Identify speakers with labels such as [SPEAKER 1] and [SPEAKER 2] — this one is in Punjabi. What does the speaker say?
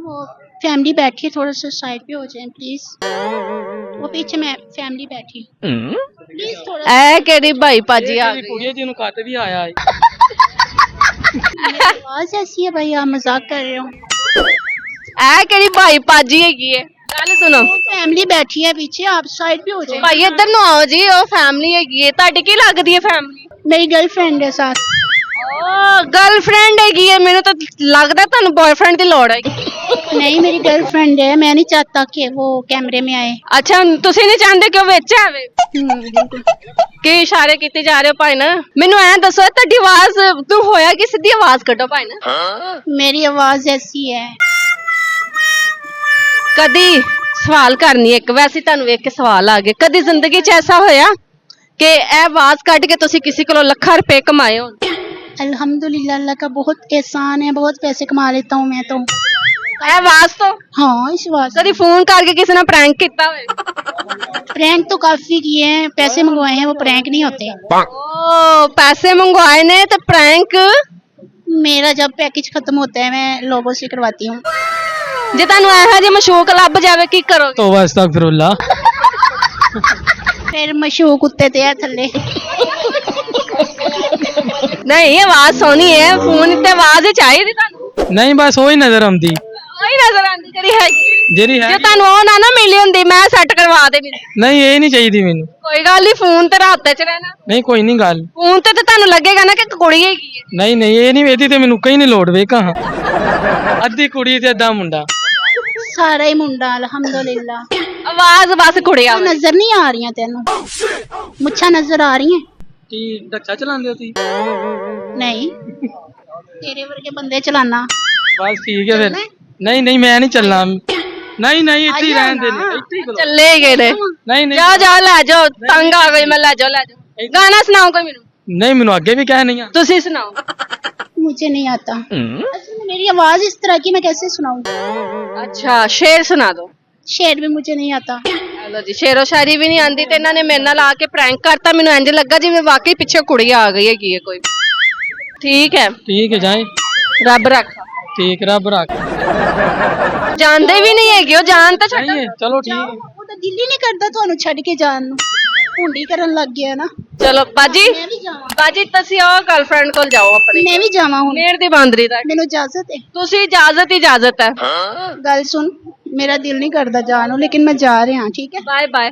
[SPEAKER 1] वो फैमिली बैठी है, थोड़ा सा साइड पे हो जाए प्लीज। वो पीछे मैं फैमिली बैठी प्लीज थोड़ा।
[SPEAKER 2] ਐ ਕਿਹੜੀ ਭਾਈ ਭਾਜੀ ਆ ਗਈ
[SPEAKER 3] कुड़िया जी कत भी आया है।
[SPEAKER 1] आवाज ऐसी है भाई, आप मजाक कर रहे हो।
[SPEAKER 2] ਐ ਕਿਹੜੀ ਭਾਈ ਭਾਜੀ ਹੈਗੀ ਹੈ ਗੱਲ ਸੁਣੋ
[SPEAKER 1] वो फैमिली बैठी है पीछे, आप साइड पे हो जाए।
[SPEAKER 2] ਭਾਈ ਇੱਧਰ ਨੂੰ ਆਓ ਜੀ ਉਹ ਫੈਮਿਲੀ ਹੈਗੀ ਹੈ ਤੁਹਾਡੀ ਕੀ ਲੱਗਦੀ ਹੈ ਫੈਮਿਲੀ
[SPEAKER 1] मेरी गर्लफ्रेंड है साथ।
[SPEAKER 2] ਓ ਗਰਲਫ੍ਰੈਂਡ ਹੈਗੀ ਹੈ ਮੈਨੂੰ ਤਾਂ ਲੱਗਦਾ ਤੁਹਾਨੂੰ ਬॉयਫ੍ਰੈਂਡ ਦੀ ਲੋੜ ਹੈ
[SPEAKER 1] नहीं मेरी गर्लफ्रेंड है, मैं नहीं चाहता कि वो कैमरे में आए।
[SPEAKER 2] ਅੱਛਾ ਤੁਸੀਂ ਨਹੀਂ ਚਾਹੁੰਦੇ ਕਿ ਉਹ ਵਿੱਚ ਆਵੇ ਕੀ ਇਸ਼ਾਰੇ ਕੀਤੇ ਜਾ ਰਹੇ ਹੋ ਭਾਈ ਨਾ ਮੈਨੂੰ ਐਂ ਦੱਸੋ ਤੁਹਾਡੀ ਆਵਾਜ਼ ਤੂੰ ਹੋਇਆ ਕਿ ਸਿੱਧੀ ਆਵਾਜ਼ ਕੱਢੋ ਭਾਈ ਨਾ
[SPEAKER 1] मेरी आवाज ऐसी है।
[SPEAKER 2] ਕਦੀ ਸਵਾਲ ਕਰਨੀ ਇੱਕ ਵੈਸੇ ਤੁਹਾਨੂੰ ਵੇਖ ਕੇ ਸਵਾਲ ਆ ਗਏ ਕਦੀ ਜ਼ਿੰਦਗੀ 'ਚ ਐਸਾ ਹੋਇਆ ਕਿ ਇਹ ਆਵਾਜ਼ ਕੱਢ ਕੇ ਤੁਸੀਂ ਕਿਸੇ ਕੋਲੋਂ ਲੱਖਾਂ ਰੁਪਏ ਕਮਾਏ ਹੋ
[SPEAKER 1] अल्हम्दुलिल्लाह, अल्लाह का बहुत एहसान है, बहुत पैसे कमा लेता हूँ मैं तो।
[SPEAKER 2] ਇਹ ਆਵਾਜ਼ ਤੋਂ
[SPEAKER 1] हाँ इस बात
[SPEAKER 2] ਕਦੀ ਫੋਨ ਕਰਕੇ ਕਿਸੇ ਨਾਲ ਪ੍ਰੈਂਕ ਕੀਤਾ ਹੋਵੇ
[SPEAKER 1] प्रैंक तो काफी किए हैं, पैसे मंगवाए हैं, वो प्रैंक नहीं होते।
[SPEAKER 2] ਓ ਪੈਸੇ ਮੰਗਵਾਏ ਨੇ ਤੇ ਪ੍ਰੈਂਕ
[SPEAKER 1] मेरा जब पैकेज खत्म होता है मैं लोगों से करवाती हूँ।
[SPEAKER 2] ਜੇ ਤੁਹਾਨੂੰ ਇਹੋ ਜਿਹੀ ਮਸ਼ੂਕ ਲੱਭ ਜਾਵੇ ਕੀ ਕਰੋਗੇ
[SPEAKER 3] तौबा अस्तगफिरुल्लाह।
[SPEAKER 1] फिर मशहूर कुत्ते ते है थल्ले।
[SPEAKER 2] ਨਹੀਂ ਆਵਾਜ਼ ਸੋਹਣੀ ਹੈ ਫੋਨ ਤੇ ਆਵਾਜ਼ ਹੀ ਚਾਹੀਦੀ ਤੁਹਾਨੂੰ
[SPEAKER 3] नहीं बस वही नजर आती
[SPEAKER 2] ਕੋਈ ਨਜ਼ਰ ਆਉਂਦੀ ਜਿਹੜੀ ਹੈਗੀ
[SPEAKER 3] जेरी है।
[SPEAKER 2] ਜੇ ਤੁਹਾਨੂੰ ਉਹ ਨਾ ਮਿਲੀ ਹੁੰਦੀ ਮੈਂ ਸੈੱਟ ਕਰਵਾ ਦੇਣੀ
[SPEAKER 3] नहीं ये नहीं चाहिए मैनू।
[SPEAKER 2] ਕੋਈ ਗੱਲ ਨਹੀਂ ਫੋਨ ਤੇ ਰਾਤ ਚ ਰਹਿਣਾ
[SPEAKER 3] नहीं कोई नहीं गल।
[SPEAKER 2] ਫੋਨ ਤੇ ਤੁਹਾਨੂੰ ਲੱਗੇਗਾ ਨਾ ਕਿ ਇੱਕ ਕੁੜੀ ਹੈਗੀ ਹੈ
[SPEAKER 3] नहीं नहीं ये नहीं वेदी ते मैनू कहीं नहीं लोड़ वे कहां अद्धी कुड़ी ते अद्धा मुंडा।
[SPEAKER 1] सारा ही मुंडा अल्हम्दुलिल्लाह।
[SPEAKER 2] ਆਵਾਜ਼ ਬਸ ਕੁੜੀਆਂ ਵਾਲੀ।
[SPEAKER 1] नजर नहीं आ रही तेनू? मुच्छा नजर आ रही हैं?
[SPEAKER 3] की डक्का चलांदे हो तुसी?
[SPEAKER 1] नहीं तेरे वर्गे बंदे चलाना।
[SPEAKER 3] बस ठीक है फिर।
[SPEAKER 1] चलना है?
[SPEAKER 3] नहीं नहीं मैं नहीं चलना। नहीं नहीं इत्थे ही रहन दे इत्थे ही करो।
[SPEAKER 2] ਚੱਲੇ ਗਏ ਨੇ
[SPEAKER 3] नहीं नहीं
[SPEAKER 2] ਜਾਓ ਜਾਓ ਲੈ ਜਾਓ ਤੰਗ ਆ ਗਈ ਮੈਂ ਲੈ ਜਾਓ ਗਾਣਾ ਸੁਣਾਓ ਕੋਈ ਮੈਨੂੰ
[SPEAKER 3] नहीं मैनू आगे भी कह नहीं आ।
[SPEAKER 2] ਤੁਸੀਂ ਸੁਣਾਓ
[SPEAKER 1] मुझे नहीं आता असल में, मेरी आवाज इस तरह की, मैं कैसे सुनाऊं?
[SPEAKER 2] ਅੱਛਾ ਸ਼ੇਰ ਸੁਣਾ ਦਿਓ
[SPEAKER 1] शेर भी मुझे नहीं आता।
[SPEAKER 2] ਚਲੋ ਜੀ ਸ਼ੇਰੋ ਸ਼ਾਇਰੀ ਵੀ ਨਹੀਂ ਆਂਦੀ ਤੇ ਇਹਨਾਂ ਨੇ ਮੇਰੇ ਨਾਲ ਆ ਕੇ ਪ੍ਰੈਂਕ ਕਰਤਾ ਮੈਨੂੰ ਇੰਜ ਲੱਗਾ ਜਿਵੇਂ ਵਾਕਈ ਪਿੱਛੇ ਕੁੜੀ ਆ ਗਈ ਹੈਗੀ ਹੈ ਕੋਈ ਠੀਕ ਹੈ
[SPEAKER 3] ठीक है जाए।
[SPEAKER 2] ਰੱਬ ਰੱਖਾ
[SPEAKER 3] ठीक रब रख।
[SPEAKER 2] ਜਾਣਦੇ ਵੀ ਨਹੀਂ ਹੈਗੇ ਉਹ ਜਾਣ ਤਾਂ ਛੱਡੋ
[SPEAKER 3] नहीं है चलो ठीक है।
[SPEAKER 1] ਉਹ ਤਾਂ ਦਿਲ ਹੀ ਨਹੀਂ ਕਰਦਾ ਤੁਹਾਨੂੰ ਛੱਡ ਕੇ ਜਾਣ ਨੂੰ, ਭੁੰਡੀ ਕਰਨ ਲੱਗ ਗਿਆ ਨਾ।
[SPEAKER 2] ਚਲੋ ਬਾਜੀ
[SPEAKER 1] ਮੈਂ ਵੀ ਜਾਵਾਂ,
[SPEAKER 2] ਬਾਜੀ ਤੁਸੀਂ ਉਹ ਗਰਲਫ੍ਰੈਂਡ ਕੋਲ ਜਾਓ ਆਪਣੀ
[SPEAKER 1] ਮੈਂ ਵੀ ਜਾਵਾਂ ਹੁਣ।
[SPEAKER 2] ਮੇਰ ਦੀ ਬਾਂਦਰੀ ਦਾ
[SPEAKER 1] ਮੈਨੂੰ ਇਜਾਜ਼ਤ ਹੈ?
[SPEAKER 2] ਤੁਸੀਂ ਇਜਾਜ਼ਤ ਹੈ
[SPEAKER 1] ਗੱਲ ਸੁਣ, ਮੇਰਾ ਦਿਲ ਨਹੀਂ ਕਰਦਾ ਜਾਣ ਨੂੰ, ਲੇਕਿਨ ਮੈਂ ਜਾ ਰਿਹਾ, ਠੀਕ ਹੈ?
[SPEAKER 2] Bye bye